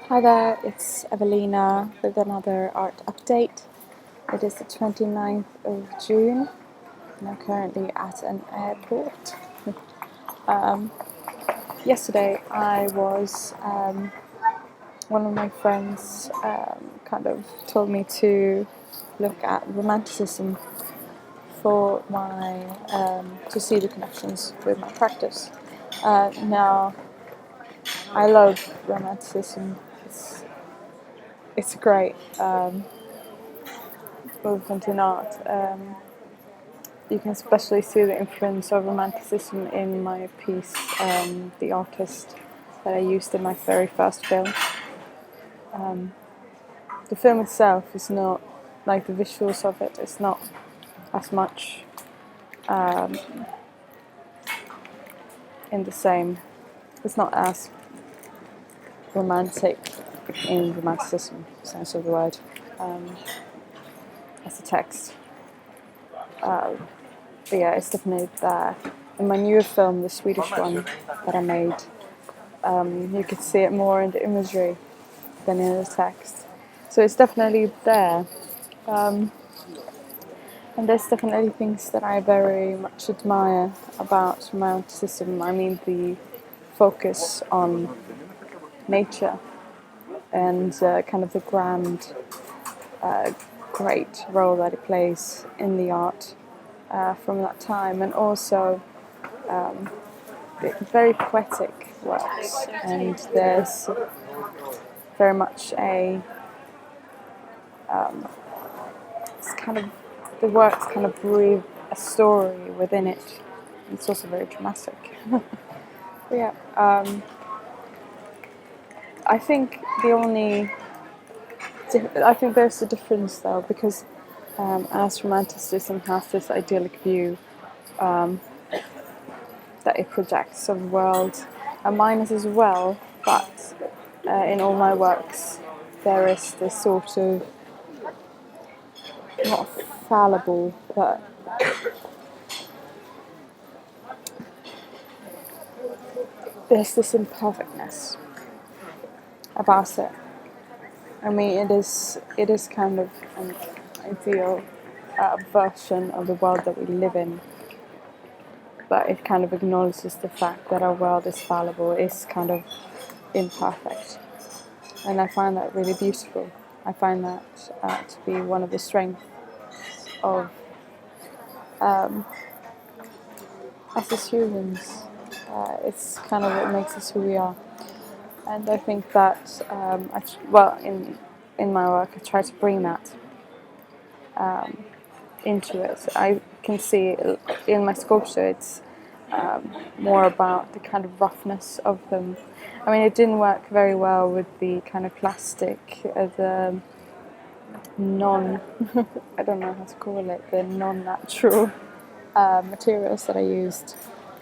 Hi there, it's Evelina with another art update. It is the 29th of June and I'm currently at an airport. Yesterday I was, one of my friends kind of told me to look at romanticism for my, to see the connections with my practice. Now, I love romanticism. It's great. Movement in art. You can especially see the influence of romanticism in my piece, The Artist, that I used in my very first film. The film itself is not, like the visuals of it, it's not as much in the same, it's not as romantic in romanticism sense of the word as the text. But yeah, it's definitely there. In my newer film, the Swedish one that I made, you could see it more in the imagery than in the text. So it's definitely there. And there's definitely things that I very much admire about romanticism. I mean, the focus on nature and kind of the grand, great role that it plays in the art from that time, and also very poetic works. And there's very much it's kind of, the works kind of breathe a story within it. It's also very dramatic. But yeah, I think I think there's a difference though, because as romanticism has this idyllic view that it projects of the world, and mine is as well, but in all my works there is this sort of, not fallible, but there's this imperfectness about it. I mean, it is kind of an ideal version of the world that we live in, but it kind of acknowledges the fact that our world is fallible, is kind of imperfect, and I find that really beautiful. I find that to be one of the strengths of us as humans. It's kind of what makes us who we are. And I think that, in my work, I try to bring that into it. I can see in my sculpture it's more about the kind of roughness of them. I mean, it didn't work very well with the kind of plastic, the non, I don't know how to call it, the non-natural materials that I used.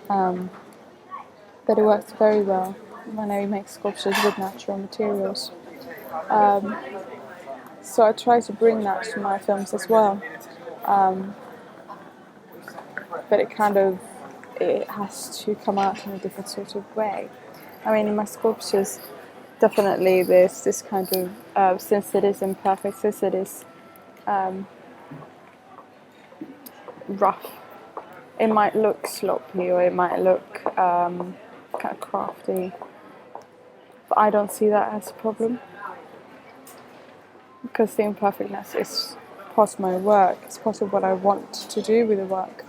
But it works very well when I make sculptures with natural materials. So I try to bring that to my films as well. But it has to come out in a different sort of way. I mean, in my sculptures, definitely there's this kind of, since it is imperfect, since it is rough, it might look sloppy or it might look kind of crafty, but I don't see that as a problem, because the imperfectness is part of my work, it's part of what I want to do with the work.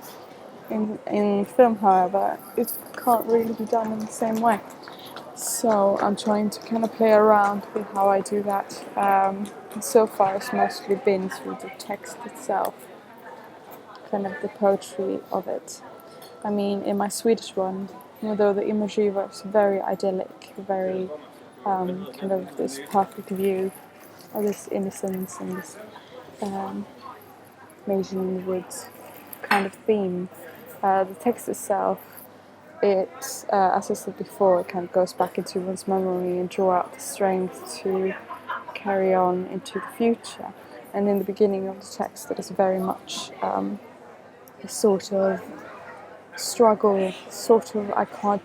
In film, however, it can't really be done in the same way. So I'm trying to kind of play around with how I do that. So far it's mostly been through the text itself, kind of the poetry of it. I mean, in my Swedish one, although the imagery was very idyllic, very kind of this perfect view of this innocence and this maiden in the woods kind of theme, the text itself, as I said before, it kind of goes back into one's memory and draw out the strength to carry on into the future. And in the beginning of the text, it is very much a sort of struggle, I can't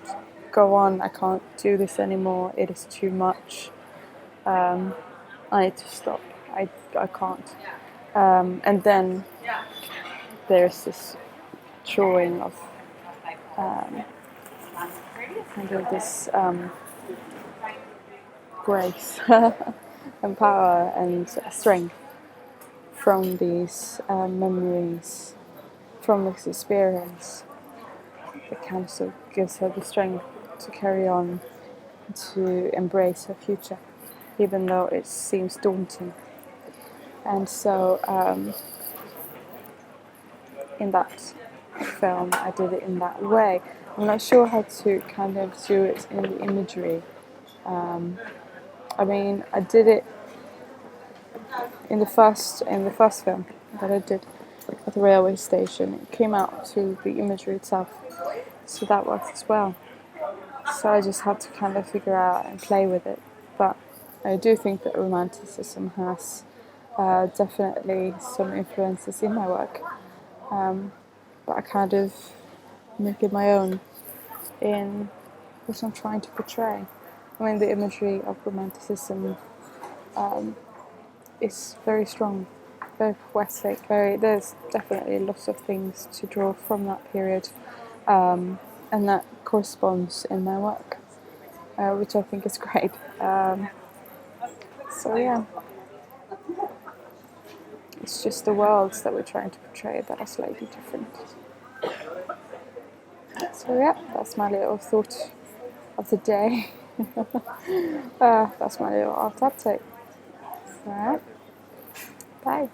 go on, I can't do this anymore, it is too much. I need to stop. I can't. And then there's this drawing of kind of this grace and power and strength from these memories, from this experience. It kind of sort of gives her the strength to carry on, to embrace her future, even though it seems daunting. And so in that film, I did it in that way. I'm not sure how to kind of do it in the imagery. I mean, I did it in the first film that I did at the railway station. It came out to the imagery itself, so that worked as well. So I just had to kind of figure out and play with it. But I do think that romanticism has definitely some influences in my work. But I kind of make it my own in what I'm trying to portray. I mean, the imagery of romanticism is very strong, very poetic. There's definitely lots of things to draw from that period, and that corresponds in my work, which I think is great. So yeah, it's just the worlds that we're trying to portray that are slightly different. So yeah, that's my little thought of the day. That's my little art update. Alright, bye.